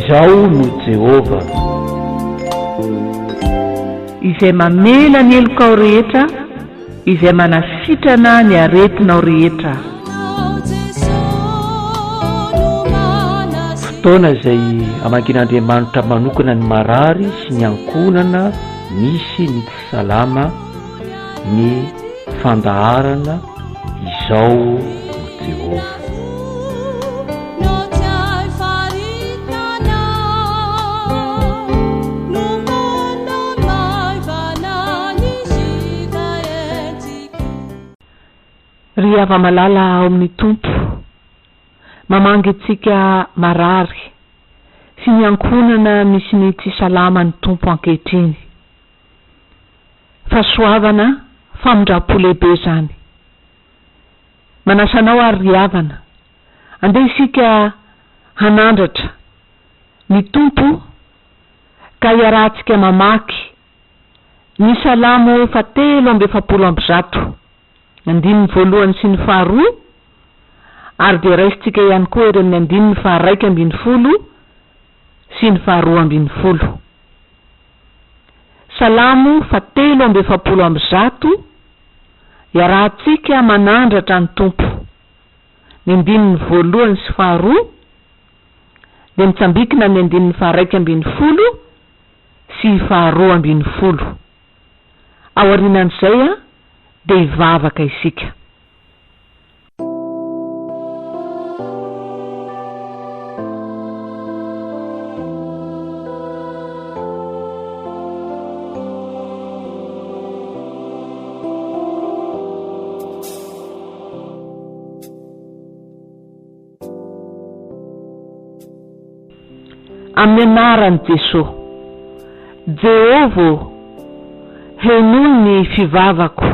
izao no Jehova izay mamela ny elokao rehetra, izay manasitrana ny aretinao rehetra. fotoana izay amankin'Andriamanitra manokana ny marary sy ny ankonana misy ny tsy salama, ny fandaharana, izao no Jehova. Ry ava-malala ao amin'ny Tompo, mamangy antsika marary sy ny ankonana misy ny tsy salama ny Tompo ankehitriny. Fahasoavana, famondrapo lehibe zany. Manasanao ary ry havana, andeha isika hanandratra ny Tompo ka hiarahantsika mamaky ny Salamo 3:7. Andininy voalohany sy ny faharoa, ary dia raisitsika ihany koa ireo amin'ny andininy 1:20 sy ny 2:20. Salamo 3:7, iarahantsika manandratra ny Tompo. Ny andininy voalohany sy faharoa, dia mitsambikina ny andininy 1:20 sy 2:20. Aorianan'izay dia hivavaka isika. Amin'ny anaran'i Jesosy, Jehova, henoy ny fivavako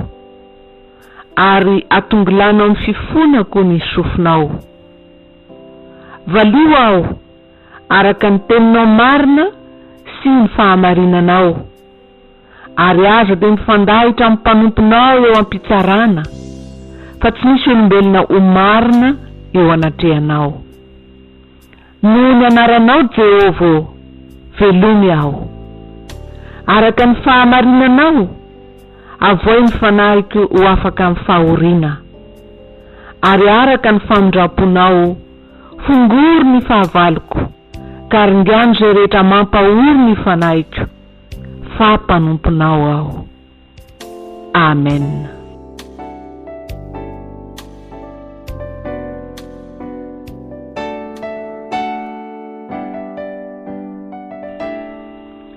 ary atongolanao ny fifonako ny sofinao. Valio aho araka ny teninao marina sy ny fahamarinanao, ary aza dia mifandahitra amin'ny mpanomponao eo am-pitsarana, fa tsy misy olombelona ho marina eo anatrehanao. Noho ny anaranao Jehova, velomy aho. Araka ny fahamarinanao, avoy ny fanahiko ho afaka amin'ny fahoriana, ary araka ny famondraponao, fongory ny fahavaloko, ka ringano izay rehetra mampahory ny fanahiko, fa mpanomponao aho. Amen.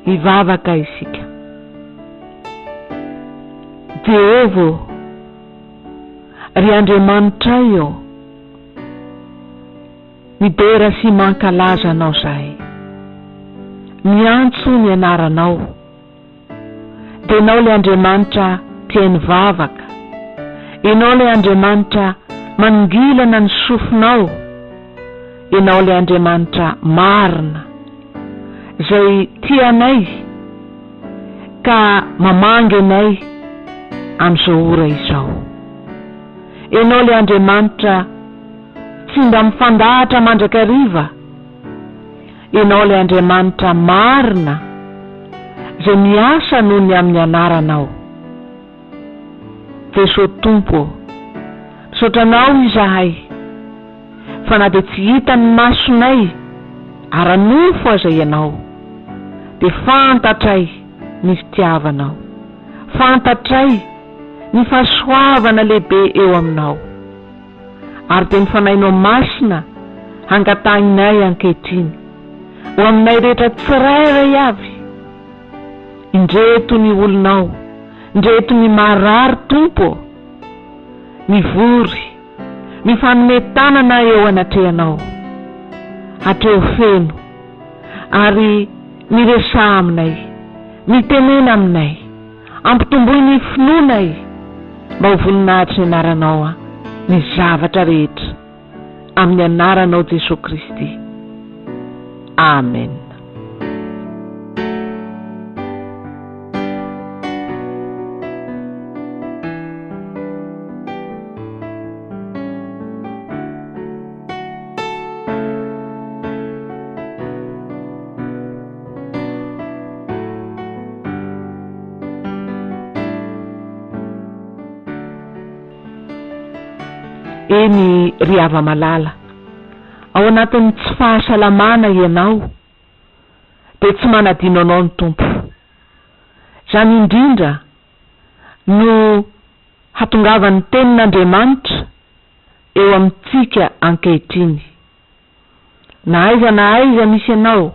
Hivavaka isika. Jehova, ry Andriamanitra io, midera sy mankalaza anao zahay. Miantso ny anaranao. Dia ianao le Andriamanitra tia ny vavaka. Ianao le Andriamanitra manongilana ny sofinao. Ianao le Andriamanitra marina, izay tianay ka mamangy anay amin'izao ora izao. Ianao le Andriamanitra tsy mba mifandahatra mandrakariva. Ianao le Andriamanitra marina, izay miasa noho ny amin'ny anaranao. Jesosy Tompo, misaotranao izahay, fa na dia tsy hita ny masonay, ara-nofo aza ianao, dia fantatray ny fitiavanao, fantatray ny fahasoavana lehibe eo aminao, ary dia ny fanahinao masina hangatahinay ankehitriny ho aminay rehetra tsirairay avy. Indreto ny olonao, indreto ny marary Tompo, mivory, mifanometanana eo anatrehanao, hatreo feno, ary miresaha aminay, mitenena aminay, ampitomboy ny finoanay, mba ho voninahitry ny anaranao ny zavatra rehetra, amin'ny anaranao Jesosy Kristy. Amen. eny ry ava-malala, ao anatin'ny tsy fahasalamana ianao dia tsy manadino anao ny tompo. Zany indrindra no hatongavan'ny tenin'Andriamanitra eo amintsika ankehitriny. Na aiza na aiza misy ianao,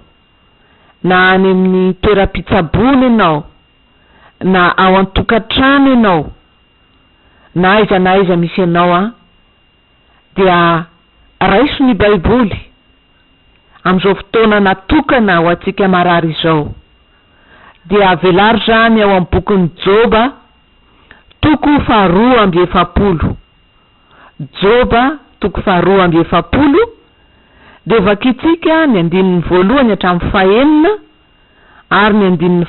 na any amin'ny toeram-pitsaboana ianao, na ao an-tokantrano ianao, na aiza misy ianao dia raiso ny Baiboly amin'izao fotoana natokana ho antsika marary izao. Dia velaro zany ao amin'ny bokin'ny Joba, toko 2:7. Joba toko 2:7, dia vakitsika ny 1 hatramin'ny 9 ary ny 10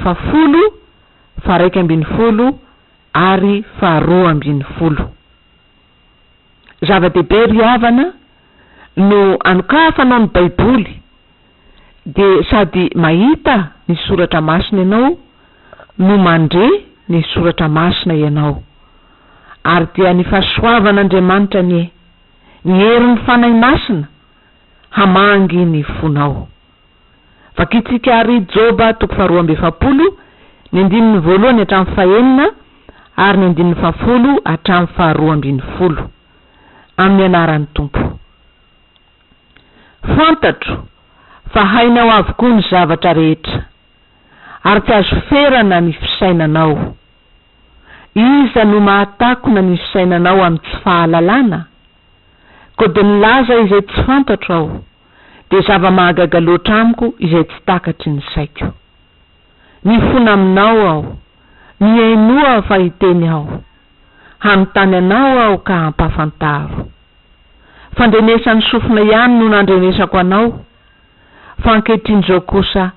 1:12 ary 12. Zava-dehibe ry havana no anokafanao ny Baiboly, dia sady mahita ny soratra masina ianao no mandre ny soratra masina ianao, ary dia ny fahasoavan'Andriamanitra ny herin'ny fanahy masina hamangy ny fonao. Vakitsika ary Joba toko 2:7, ny 1 hatramin'ny 9 ary ny 10 hatramin'ny 12 amin'ny anaran'ny Tompo. Fantatro fa hainao avokoa ny zavatra rehetra, ary tsy azo ferana ny fisainanao. Iza no mahatakona ny fisainanao amin'ny tsy fahalalana? Ko dia nilaza izay tsy fantatro aho, dia zava-mahagaga loatra amiko izay tsy takatry ny saiko. Mifona aminao aho, miainoa fa hiteny aho, hanontany anao aho ka hampafantaro. Fandrenesan'ny sofina ihany no nandrenesako anao, fa ankehitriny kosa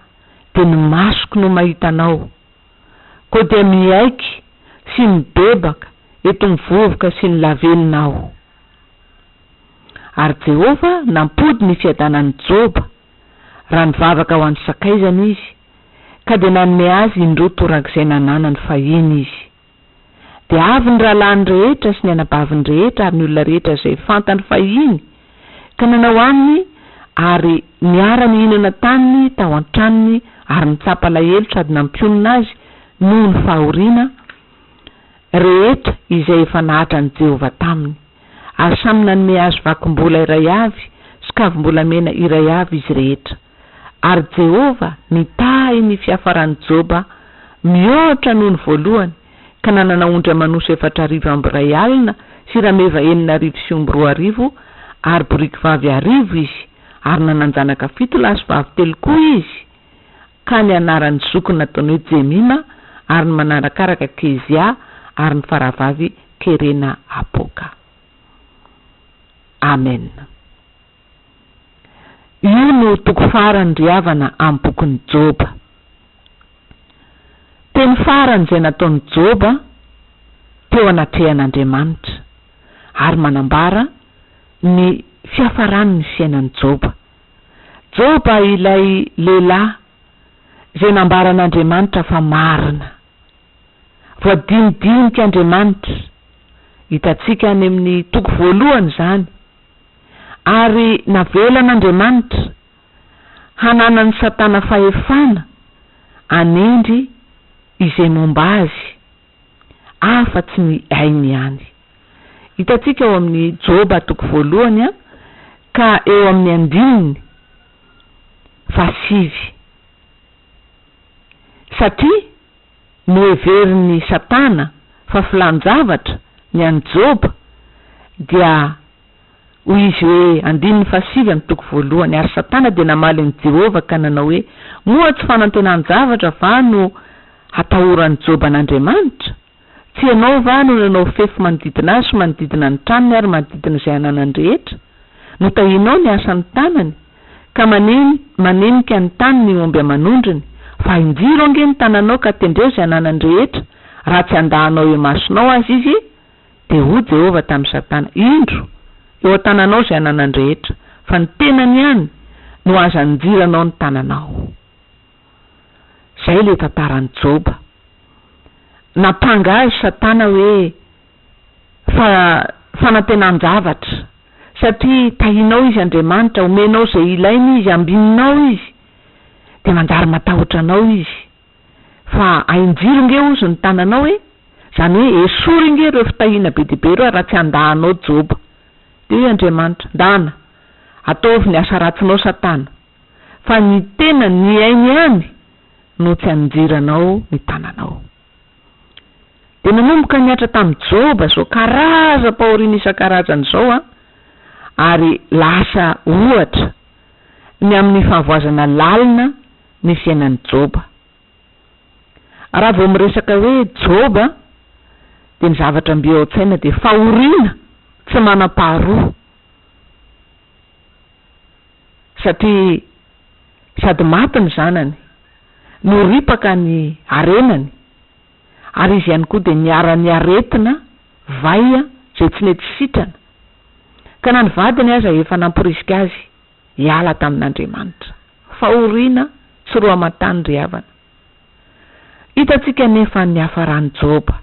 dia ny masoko no mahita anao, ko dia miaiky sy mibebaka eto mivovoka sy ny laveninao. Ary Jehova nampody ny fiadanan'ny Joba raha nivavaka ho an'ny sakaizana izy, ka dia nanome azy indroa torak'izay nananany fahiny izy. Dia avy ny rahalahy rehetra sy ny anabaviny rehetra ary ny olona rehetra izay fantany fahiny, ka nanao aminy ary niara mihinana taniny tao an-tranony ary nitsapa lahelo sady nampionina azy noho ny fahoriana rehetra izay efa nahatra ny Jehova taminy, ary samy nanome azy vakom-bola iray avy sy kavim-bolamena iray avy izy rehetra. Ary Jehova nitahy ny fiafaran'ny Joba mihoatra noho ny voalohany, ka nanana ondry amanoso 400 alina sy rameva 920 ary boriky vavy 1,000 izy, ary nananjanaka 7 lahy sy vavy 3 koa izy. Ka ny anaran'ny zokiny nataony hoe Jemima, ary ny manarakaraka Kezia, ary ny faravavy Kerena Apoka. Amen. Io no toko farany ry havana amin'ny bokin'ny Joba. Teny farany izay nataon'ny Joba teo anatrehan'Andriamanitra, ary manambara ny fiafarany ny fiainan'ny Joba. Joba ilay lehilahy izay nambaran'Andriamanitra fa marina, voadinidinika Andriamanitra, hitantsika any amin'ny toko 1 zany, ary navelan'Andriamanitra hananany Satana fahefana anendry izay momba azy, afa-tsy ny ainy ihany. Hitantsika eo amin'ny Joba toko 1 ka eo amin'ny 5. Satria noheverin'ny Satana fa filan-javatra ny an'i Joba, dia hoy izy hoe 5 toko 1, ary Satana dia namaly an'i Jehova ka nanao hoe moa tsy fanantenan-javatra va no hatahoran'ny Joba n'Andriamanitra? Tsy ianao va no nanao fefy manodidina azy sy manodidina ny tranony ary manodidina izay ananany rehetra? Notahinao ny asan'ny tanany, ka manenika ny tanany omby amanondriny, fa injiro ange ny tananao ka tendreo izay ananany rehetra, raha tsy andahanao eo masonao azy izy. Dia hoy Jehova tamin'ny Satana, indro eo an-tananao izay ananany rehetra, fa ny tenany ihany no aza anjiranao ny tananao. Zay le tantaran'ny Joba. Napanga azy Satana hoe fanantenan-javatra, satria tahinao izy Andriamanitra, omenao zay ilainy izy, ambininao izy, de manjary matahotra anao izy. Fa ainjiro nge ozy ny tananao zany hoe esory nge reo fitahina be dia be reo raha tsy andahanao Joba. De hoe Andriamanitra, ndana ataovy ny asa ratsinao Satana, fa ny tena ny ainy ihany no tsy anjiranao ny tananao. De nanomboka niatra tamin'ny Joba zao karazam-pahoriana isan-karazany zao ary lasa ohatra ny amin'ny fahavoazana lalina ny fiainan'ny Joba. Raha vao miresaka hoe Joba de ny zavatra mbe ao an-tsaina de fahoriana tsy manam-paharoa, satria sady maty ny zanany, noripaka ny arenany, ary izy ihany koa de niara-ny aretina vaia zay tsy nety sitrana, ka na ny vadiny aza efa namporisika azy hiala tamin'Andriamanitra. Fahoriana tsy roa aman-tany ry havana. Hitatsika nefa ny hafarany Joba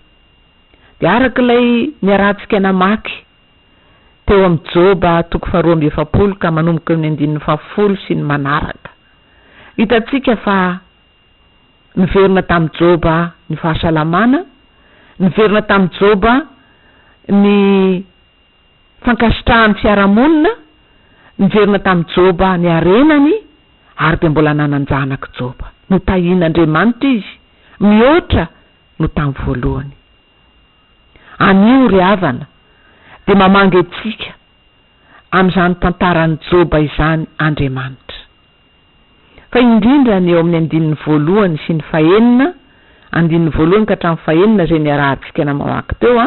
de arak'ilay niarahantsika namaky teo amin'ny Joba 2:7 ka manomboka ny 9 sy ny manaraka. Hitatsika fa niverina tamin'ny Joba ny fahasalamana, niverina tamin'ny Joba ny fankasitrahan'ny fiarahamonina, niverina tamin'ny Joba ny arenany, ary de mbola nananjanaka Joba. No tahin'Andriamanitra izy, mihoatra no tamin'ny voalohany. Anio ry havana de mamangy antsika amin'izany tantaran'ny Joba izany Andriamanitra. Fa indrindra ny eo amin'ny 1 sy ny 4, 1 ka hatramin'ny 4 zay niarahantsika namaky teo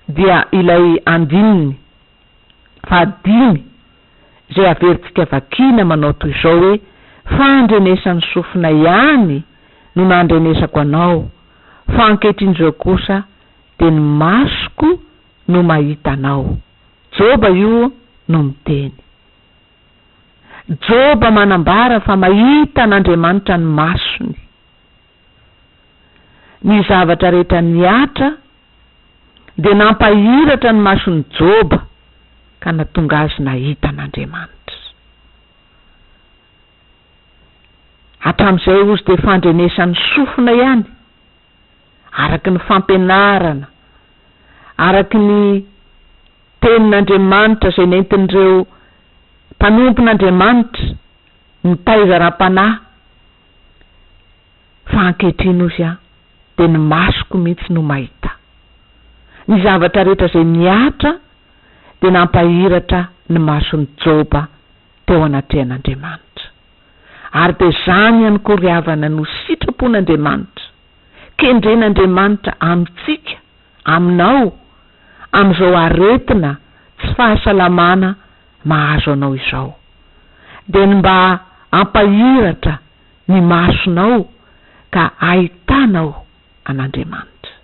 dia ilay 5 zay averintsika vakina manao toy izao hoe fandrenesan'ny sofina ihany no nandrenesako anao, fa ankehitr'izao kosa de ny masoko no mahita anao. Joba io no miteny. Joba manambara fa mahita n'Andriamanitra ny masony. Ny zavatra rehetra niatra de nampahiratra ny mason'ny Joba ka natonga azy nahita n'Andriamanitra. Hatramin'izay ozy de fandrenesan'ny sofina ihany, araky ny fampianarana, araky ny tenin'Andriamanitra zay nentin'ireo mpanompon'Andriamanitra ny taiza ra-panahy, fa ankehitriny ozy de ny masoko mihitsy no mahita. Ny zavatra rehetra zay niatra de nampahiratra ny mason'ny Joba teo anatrehan'Andriamanitra. Ary de zany ihany koa ry havana no sitrapon'Andriamanitra, kendren'Andriamanitra amintsika, aminao, amin'izao aretina tsy fahasalamana mahazo anao izao, de mba ampahiratra ny masonao ka ahitanao an'Andriamanitra.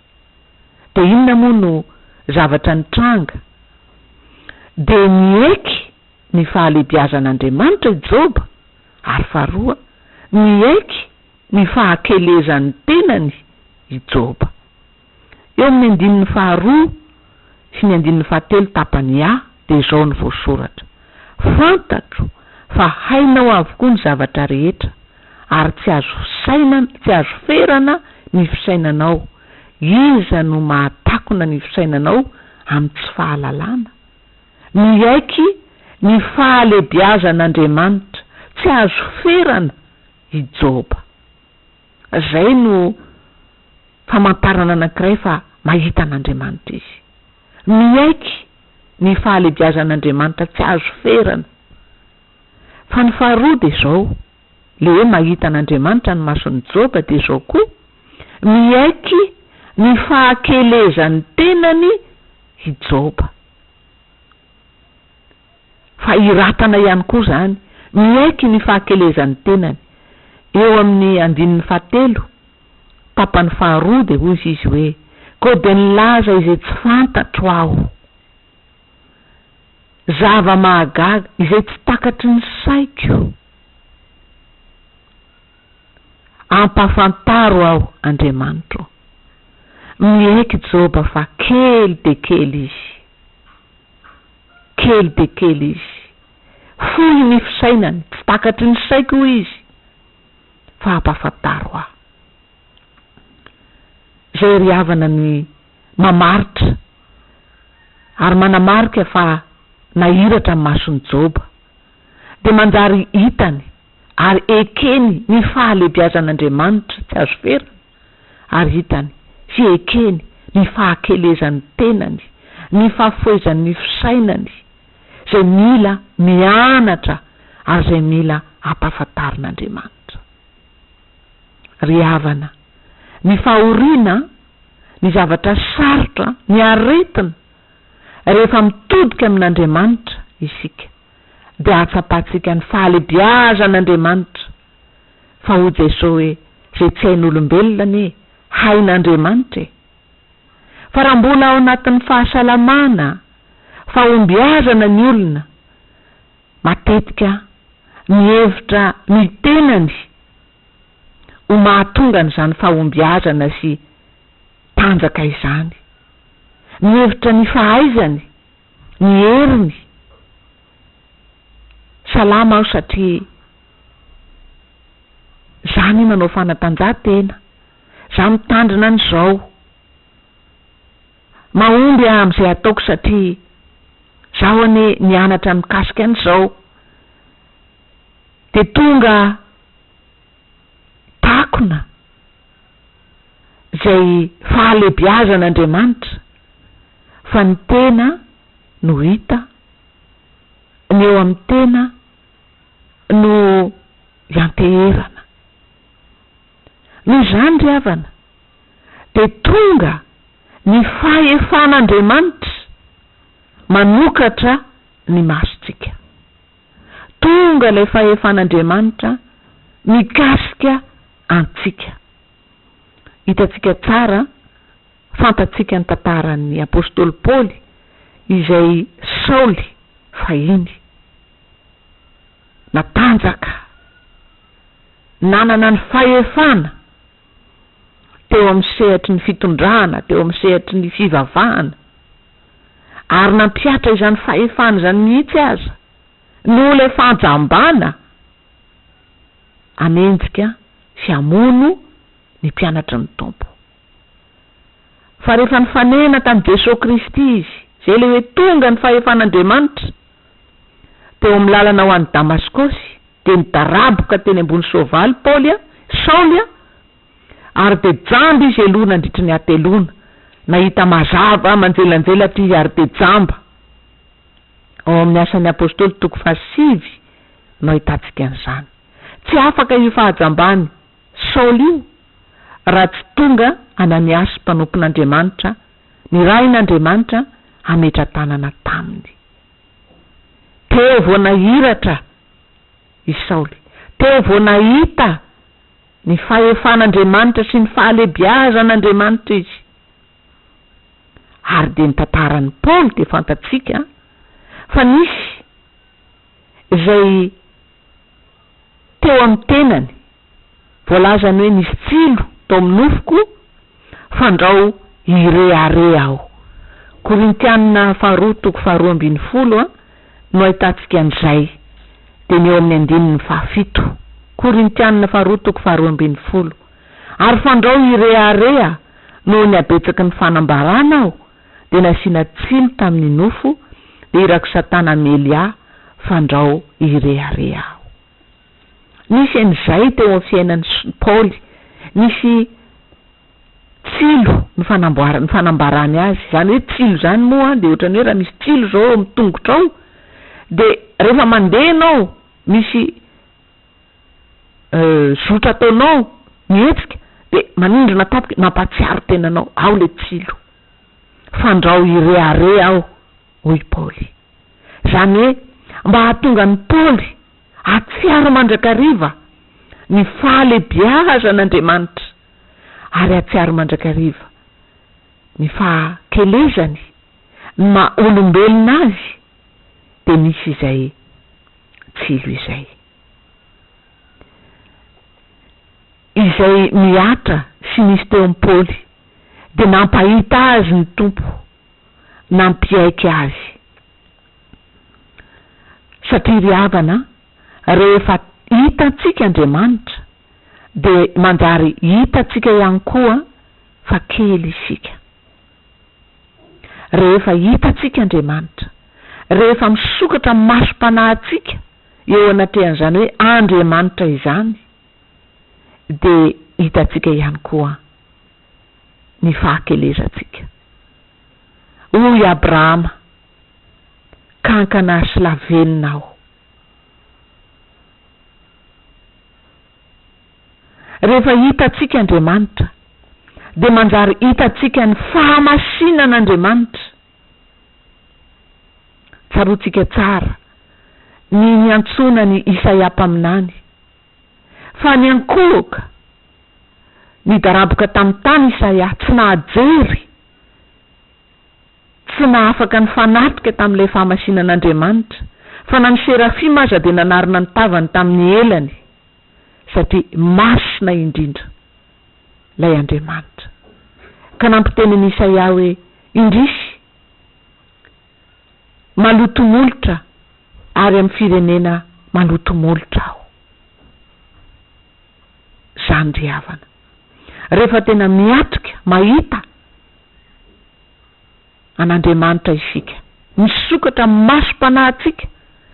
De inona moa no zavatra nitranga? De nieky ny fahalebiazan'Andriamanitra i Joba, ary faharoa nieky ny fahakelezan'ny tenany i Joba. Eo amin'ny 2 sy ny 3 tapany de izao ny voasoratra: fantatro fa hainao avokoa ny zavatra rehetra, ary tsy azo ferana ny fisainanao. Iza no mahatakona ny fisainanao amin'ny tsy fahalalana? Nieky ny fahalebiazan'Andriamanitra, tsy azo ferana i Joba. Zay no famantarana anankiray fa mahita an'Andriamanitra izy. Nieky ny fahalebiazan'Andriamanitra, tsy azo ferana. Fa ny faharoa de zao, le hoe mahita an'Andriamanitra ny mason'ny Joba, de zao koa nieky ny fahakelezan'ny tenany i Joba. Fa iratana ihany koa zany, nieky ny fahakelezan'ny tenany. Eo amin'ny 7 tapany faharoa de hoy izy hoe: ko de nilaza izay tsy fantatro aho, zava-mahagaga izay tsy takatry ny saiko, ampafantaro aho Andriamanitra. Nieky Joba fa kely de kely izy, kely de kely izy, fohy ny fisainany, tsy takatry ny saiko izy, fa ampafantaro aho. Zay ry havana ny mamaritra ary manamarika fa nahiratra ny masony Joba, de manjary hitany ary ekeny ny fahalebiazan'Andriamanitra tsy azo ferana, ary hitany sy ekeny ny fahakelezan'ny tenany, ny fahafoezan'ny fisainany, zay mila mianatra ary zay mila ampafantarin'Andriamanitra. Ry havana, ny fahoriana, ny zavatra sarotra, ny aretina rehefa mitodika amin'Andriamanitra isika, de atsapatsika ny fahalebiazan'Andriamanitra, fa ho Jesosy hoe zay tsy hain'olombelona ne hain'Andriamanitra e. Fa raha mbola ao anatin'ny fahasalamana, fahombiazana ny olona, matetika mihevitra ny tenany ho mahatonga n'izany fahombiazana sy tanjaka izany, mihevitra ny fahaizany, ny heriny. Salama aho satria zany manao fanatanjahantena, za mitandrina an'izao, mahomby am'izay ataoko satria zaho ane nianatra mikasika an'izao, de tonga takona zay fahalebiazan'Andriamanitra, fa ny tena no hita, ny eo amin'ny tena no ianteherana. Ny zany ry havana, de tonga ny fahefan'Andriamanitra manokatra ny masontsika, tonga ilay fahefan'Andriamanitra mikasika antsika. Hitatsika tsara, fantatsika ny tantaran'ny apôstôly Paoly izay Saoly fahiny natanjaka, nanana ny fahefana teo amin'ny sehatry ny fitondrana, teo amin'ny sehatry ny fivavahana, ary nampiatra izany fahefana izany mihitsy aza no le fanjambana anenjika sy amono ny mpianatra ny tompo. Fa rehefa nifanena tamin'i Jesosy Kristy izy, zay le hoe tonga ny fahefan'Andriamanitra teo amin'ny lalana ho an'i Damaskosy, de nidaraboka teny ambony soavaly Saoly, ary de jamba izy eloha nandritry ny atelona, nahita mazava manjelanjela ty ary de jamba. Ao amin'ny asan'ny apôstôly 7 no ahitatsika an'izany. Tsy afaka io fahajambany Saoly io raha tsy tonga Ananiasy mpanompon'Andriamanitra, ny rain'Andriamanitra ametra tanana taminy. Teo vo nahiratra i Saoly, teo vo nahita ny fahefan'Andriamanitra sy ny fahalebiazan'Andriamanitra izy. Ary de ny tantaran'ny Paoly de fantatsika fa nisy zay teo amin'ny tenany, voalazany hoe nisy tsilo tao amin'ny nofoko fandrao irearea aho. Korintianina 2:2 no ahitatsika an'izay, de ny eo amin'ny 7. Korintianina 2:2. Ary fandrao irearea no ny abetsaky ny fanambarana aho, de nasiana tsilo tamin'ny nofo, de irako Satana Melia fandrao irearea aho. Nisy an'izay teo amin'ny fiainan'ny Paoly, nisy tsilo ny fanambarany azy. Zany hoe tsilo zany moa de ohatrany hoe raha misy tsilo zao amin'ny tongotra ao, de rehefa mandeha anao misy zotra ataonao mihetsika, de manindrona tapika mampatsiaro tenanao, ao le tsilo, fandrao irearea aho, hoy Paoly. Zany hoe mba hahatonga ny Paoly atsiaro mandrakariva ny fahalebiazan'Andriamanitra, ary atsiaro mandrakariva ny fahakelezany ma olombelona azy, de misy izay tsilo izay miatra sy nisy teo amin'ny Paoly, de nampahita azy ny tompo, nampiaiky azy. satria ry havana rehefa hitantsika Andriamanitra de manjary hitantsika ihany koa fa kely isika. Rehefa hitantsika Andriamanitra, rehefa misokatra masom-panahintsika eo anatehan'izany hoe Andriamanitra izany, de hitantsika ihany koa ny fahakelezantsika. Hoy Abrahama, kankana sy lavenina aho. Rehefa hitantsika Andriamanitra de manjary hitantsika ny fahamasinan'Andriamanitra. Tsarotsika tsara ny niantsona ny Isaia mpaminany, fa ny ankohoka nidaraboka tamin'ny tany Isaia tsy nahajery, tsy nahafaka ny fanatrika tamin'ilay fahamasinan'Andriamanitra, fa na ny serafima aza de nanarina ny tavany tamin'ny elany, satria masina indrindra lay Andriamanitra. Ka nampiteniny Isaia hoe indrisy maloto molotra ary amin'ny firenena maloto molotra aho. Zany ry havana, rehefa tena miatrika mahita an'Andriamanitra isika, misokatra masom-panahintsika,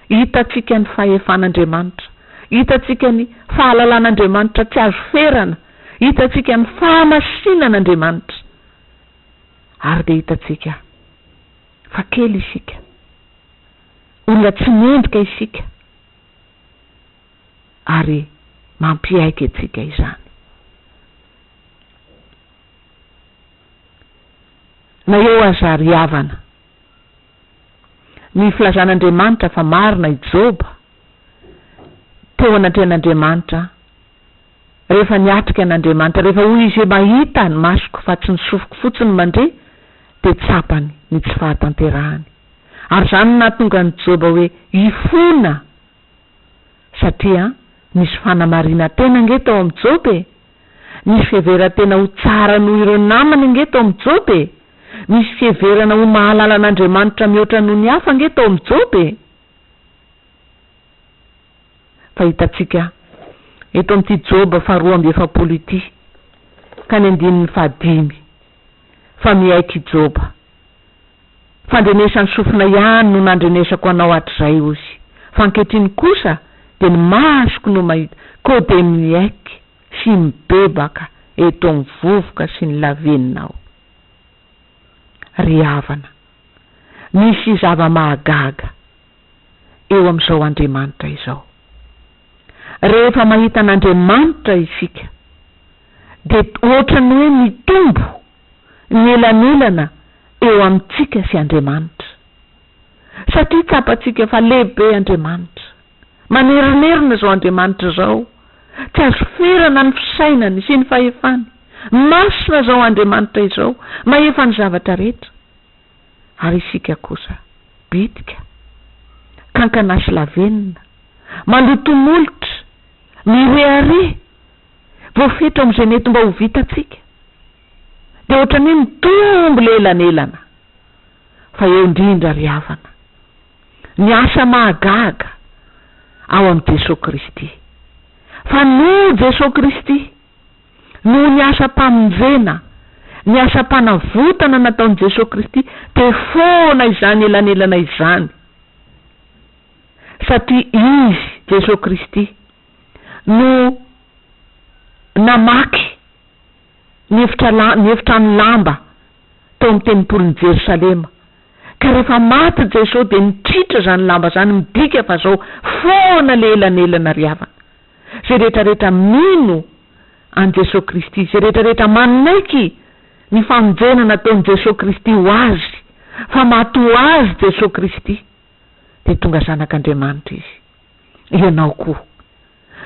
hitantsika ny fahefan'Andriamanitra, hitantsika ny fahalalàn'Andriamanitra tsy azo ferana, hitantsika ny fahamasinan'Andriamanitra, ary de hitantsika fa kely isika, olona tsy mendrika isika, ary mampiaiky antsika izany. Na eo aza ry havana, ny filazan'Andriamanitra fa marina i Joba teo anatrehan'Andriamanitra, rehefa niatrika an'Andriamanitra, rehefa hoy izy mahita ny masoko fa tsy ny sofiko fotsiny mandre, de tsapany ny tsy fahatanterahany. Ary zany nahatonga ny Joba hoe ifona, satria nisy fanamarina tena nge tao amin'ny Joba, nisy fiheveran-tena ho tsara noho ireo namany nge tao amin'ny Joba, misy fiheverana ho mahalala an'Andriamanitra mihoatra noho ny hafa nge tao amin'ny Joba. Fa hitantsika eto amin'ity Joba 2:7 ity ka ny 5 fa miaiky Joba, fandrenesany sofina ihany no nandrenesako anao hatrizay ozy, fa ankehitriny kosa de ny masoko no mahita, ko de miaiky sy mibebaka eto amin'ny vovoka sy ny laveninao. Ry havana, misy zava-mahagaga eo amin'izao Andriamanitra izao. Rehefa mahita an'Andriamanitra isika, de ohatrany hoe mitombo ny elanelana eo amintsika sy Andriamanitra, satria tsapantsika fa lehibe Andriamanitra, manerinerina zao Andriamanitra zao, tsy azo ferana ny fisainany sy ny fahefany, masina zao Andriamanitra izao, mahefa ny zavatra rehetra. Ary isika kosa bitika, kankana sy lavenina, maloto molotra, mireare, voafetra amin'izay mety mba ho vitantsika, de ohatrany mitombo lelanelana. Fa eo indrindra ry havana, ny asa mahagaga ao amin'ny Jesosy Kristy, fa no Jesosy Kristy no ny asa mpamonjena, ny asa mpanavotana nataon'i Jesosy Kristy, de foana izany elanelana izany, satria izy Jesosy Kristy no namaky ny efitrano lamba tao amin'ny tempolin'i Jerosalema, ka rehefa maty Jesosy de nitritra zany lamba zany, midika fa zao foana le elanelana ry havana. Zay rehetrarehetra mino an Jesosy Kristy, zay rehetrarehetra manaiky ny famonjena nataon'i Jesosy Kristy ho azy, fa maty ho azy Jesosy Kristy, de tonga zanak'Andriamanitra izy. Ianao koa,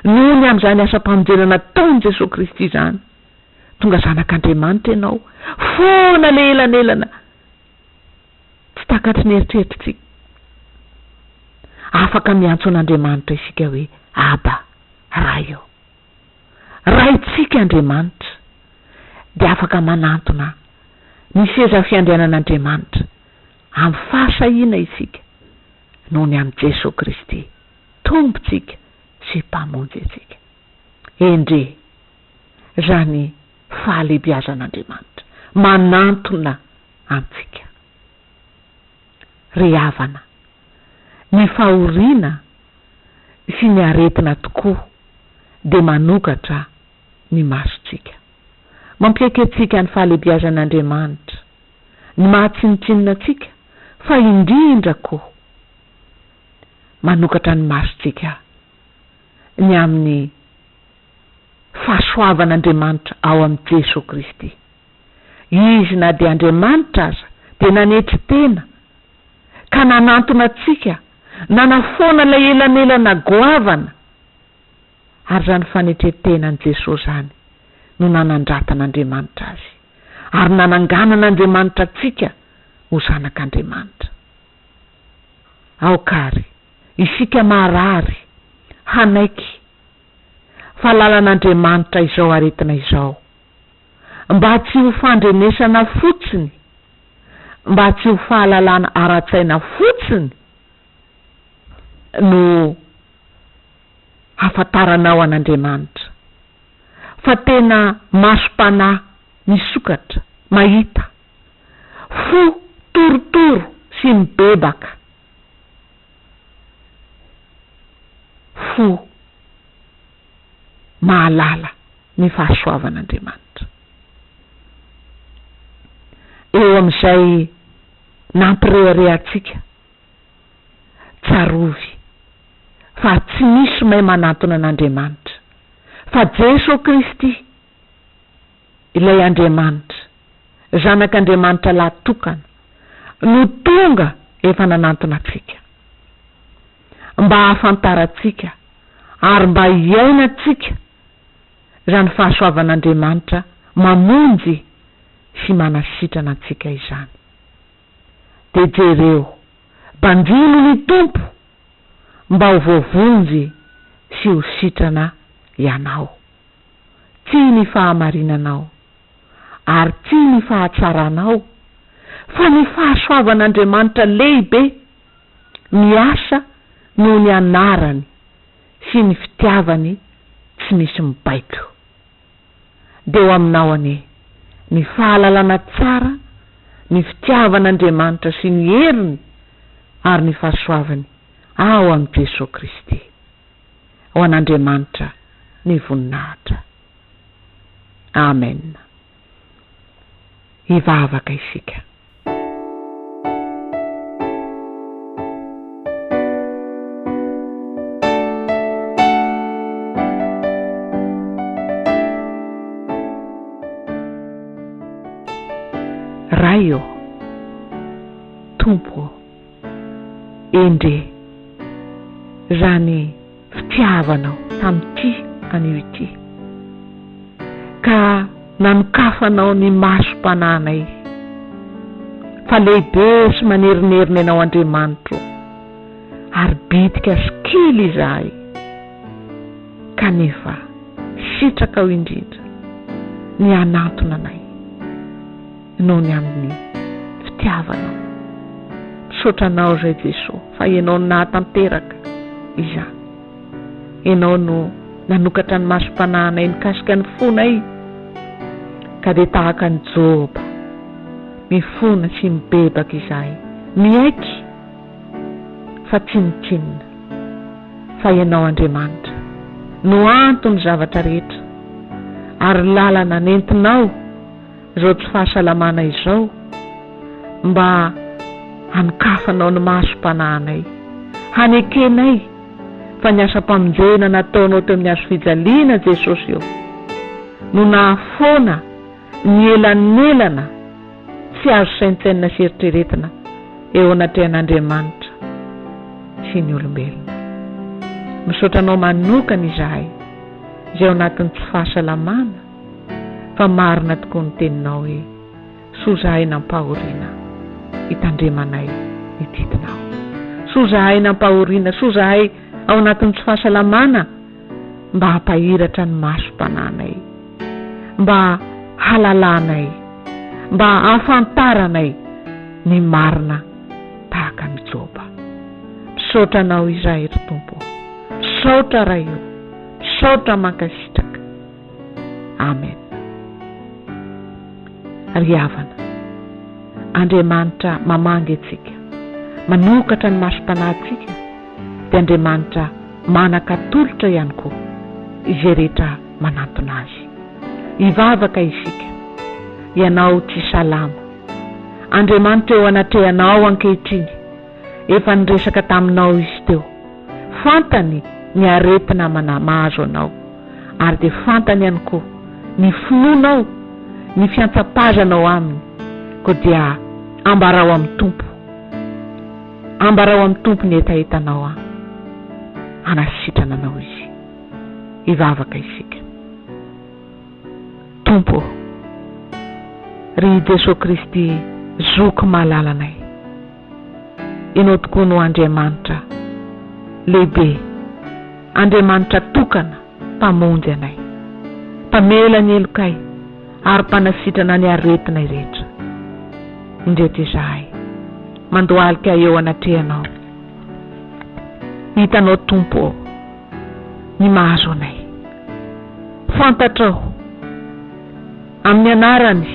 noho ny amin'izany asa mpamonjena nataon'i Jesosy Kristy zany, tonga zanak'Andriamanitra ianao, foana le elanelana tsy takatry ny eritreritrintsika, afaka miantso an'Andriamanitra isika hoe Aba, raio, raitsika Andriamanitra, de afaka manantona ny seza fiandrianan'Andriamanitra amin'ny fahasahina isika noho ny am' Jesosy Kristy tompontsika sy mpamonjy antsika. Endre zany fahalebiazan'Andriamanitra manantona antsika. Ry havana, ny fahoriana sy ny aretina tokoa de manokatra ny masontsika. Mampiaiky antsika ny fahalebiazan'Andriamanitra, ny mahatsinitsinina antsika, fa indrindra koa manokatra ny masontsika ny amin'ny fahasoavan'Andriamanitra ao am' Jesosy Kristy. Izy na de Andriamanitra aza de nanetry tena ka nanantona atsika, nanafoana ilay elanelana goavana, ary zany fanetretena an' Jesosy zany no nanandratan'Andriamanitra azy, ary nananganan'Andriamanitra atsika ho zanak'Andriamanitra. Aokary isika marary hanaiky falalan'Andriamanitra izao aretina izao, mba tsy ho fandrenesana fotsiny, mba tsy ho fahalalana ara-tsaina fotsiny no hafantaranao an'Andriamanitra, fa tena masom-panahy misokatra mahita, fo torotoro sy mibebaka, fo mahalala ny fahasoavan'Andriamanitra. Eo am'izay nampireharehatsika tsarovy fa tsy misy may manantona an'Andriamanitra fa Jesosy Kristy, ilay Andriamanitra, zanak'Andriamanitra latokana, no tonga efa nanantona atsika mba hahafantaratsika ary mba hiainatsika zany fahasoavan'Andriamanitra mamonjy sy manasitrana atsika izany. De jereo mbanjilo ny tompo mba ho voavonjy sy ho sitrana ianao, tsy ny fahamarinanao ary tsy ny fahatsaranao, fa ny fahasoavan'Andriamanitra lehibe miasa noho ny anarany sy ny fitiavany tsy misy mibaiko. Deo aminao ane ny fahalalana tsara, ny fitiavan'Andriamanitra sy ny heriny ary ny fahasoavany ao am' Jesosy Kristy. Ho an'Andriamanitra ny voninahitra. Amen. Hivavaka isika. Raio, tompo, endre zany fitiavanao tam'ty anio ity, ka nanokafanao ny masom-pananay, fa lehibe sy manerinerinay anao Andriamanitra, ary bitika sy kely izahay, kanefa sitraka ao indrindra ny anantona anay noho ny amin'ny fitiavanao. Sotranao zay Jesosy fa ianao nahatanteraka izany, ianao no nanokatra ny masom-pananay mikasika ny fonay, ka de tahaka ny Joba mifona sy mibebaka izahay, miaiky fa tsinitsinina, fa ianao Andriamanitra no antony zavatra rehetra, ary lalana nentinao zao tsy fahasalamana izao mba hanokafanao ny masom-pananay, hanekenay fa ny asa-pamonjena nataonao teo amin'ny hazo fijaliana Jesosy eo no nahafoana ny elanelana tsy azo saintsaina sy eritreretina eo anatrehan'Andriamanitra sy ny olombelona. Misotranao manokana izahay zay ao anatin'ny tsy fahasalamana, fa marina tokoa ny teninao hoe soa zahay nampahoriana hitandremanay hitidinao, soa zahay nampahoriana, soa zahay ao anatin'ny tsy fahasalamana mba hampahiratra ny masom-pananay, mba halalanay, mba hafantaranay ny marina tahaka ny Joba. saotranao izahay ry tompo, saotra raha io, saotra mankasitraka. Amen. Ry havana, Andriamanitra mamangy antsika, manokatra ny masom-panahintsika, dia Andriamanitra manan-katolotra ihany koa izay rehetra manantona azy. Hivavaka isika, ianao tsy salama. Andriamanitra eo anatrehanao ankehitriny, efa niresaka taminao izy teo, fantany ny aretina mahazo anao, ary dia fantany ihany koa ny finoanao, ny fiantsapazanao aminy, koa dia ambarao amin'ny tompo, ambarao amin'ny tompo ny etaetanao a, anasitrana anao izy. Hivavaka isika. Tompo, ry Jesosy Kristy zoko mahalalanay, ianao tokoa no Andriamanitra lehibe, Andriamanitra tokana mpamonjy anay, mpamela ny elokay ary mpanasitrana ny aretina rehetra. Indreto izahay mandohalika eo anatrehanao, hitanao Tompo ny mahazo anay, fantatrao amin'ny anarany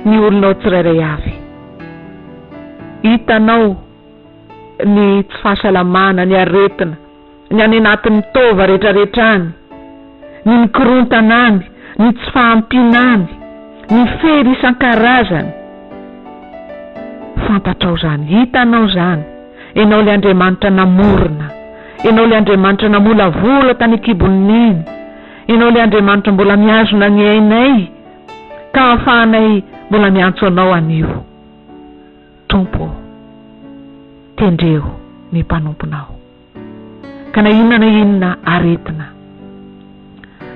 ny olonao tsirairay avy, hitanao ny tsy fahasalamana, ny aretina, ny any anatin'ny tova rehetrarehetrany, ny mikorontana, ny tsy fahampinany, ny fery isan-karazany. Fantatrao zany, hitanao zany. Ianao le Andriamanitra namorona, ianao le Andriamanitra namolavola tany an-kibon'iny, ianao le Andriamanitra mbola miazona ny ainay, ka ahafahanay mbola miantso anao anio. Tompo, tendreo ny mpanomponao, ka na inona aretina,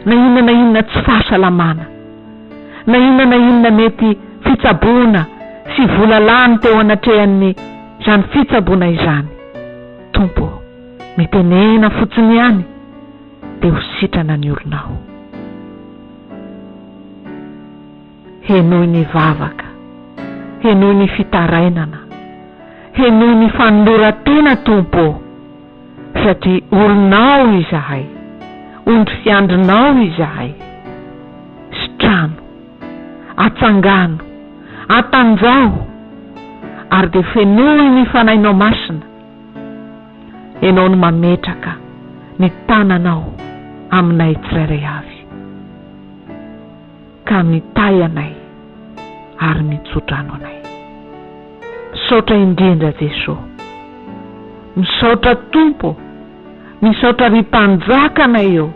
na inona tsy fahasalamana, na inona mety fitsaboana sy volalany teo anatrehan'ny zany fitsaboana izany, Tompo, mitenena fotsiny ihany dia ho sitrana ny olonao. Henoy ny vavaka, henoy ny fitarainana, henoy ny fanolora-tena Tompo, satria olonao izahay, ondry fiandrinao izahay, sitrano, atsangano, atanjao, ary dia fenoy ny fanainao masina. Ianao no mametraka ny tananao aminay tsirairay avy, ka mitay anay ary mitsodrano anay. Misaotra indrindra Jesosy, misaotra Tompo, misaotra ry mpanjaka anay eo,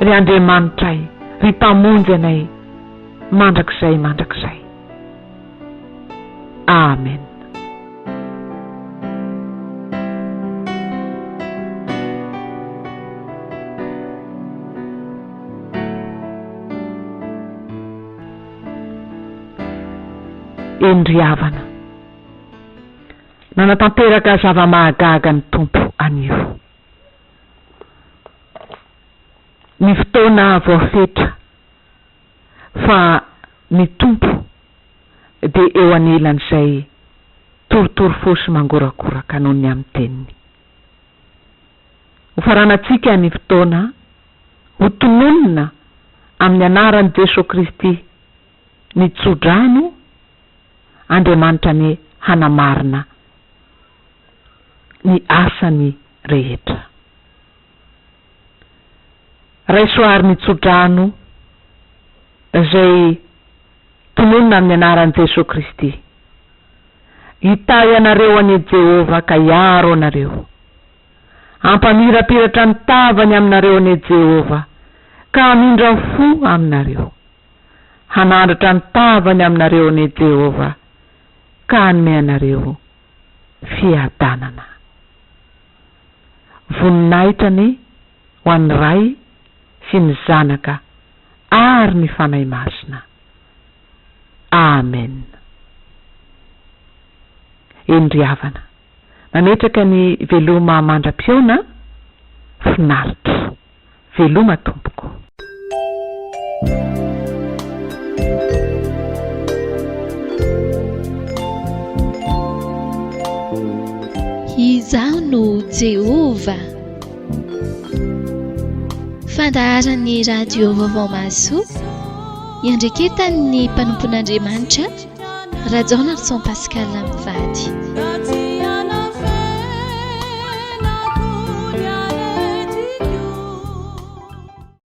ry Andriamanitray, ry mpamonjy anay mandrakizay. Amen. Endry havana, nanatanteraka zava-mahagaga ny Tompo anio. Ny fotoana voafetra fa ny Tompo dia eo anilan'izay torotoro fosy mangorakoraka noho ny amin'ny teniny. Ho faranantsika ny fotoana ho tononona amin'ny anaran'i Jesosy Kristy ny tsodrano, Andriamanitra ny hanamarina ny asany rehetra. Raisoary ny tsodrano izay tononona amin'ny anaran'i Jesosy Kristy. Hitay anareo any Jehova ka hiaro anareo, ampamirapiratra ny tavany aminareo any Jehova ka hamindra fo aminareo, hanandratra ny tavany aminareo any Jehova ka hanome anareo fiadanana. Voninahitany ho an'ny ray sy ny zanaka ary ny fanahy masina. Amen. Endry havana, nametraka ny veloma mandra-piona, finaritra. Veloma Tompoko. Izaho no Jehova. Fandaharan'ny radio vaovao mahasoa iandreketan'ny mpanompon'Andriamanitra Rajaona Rizon Pascal Lamivady.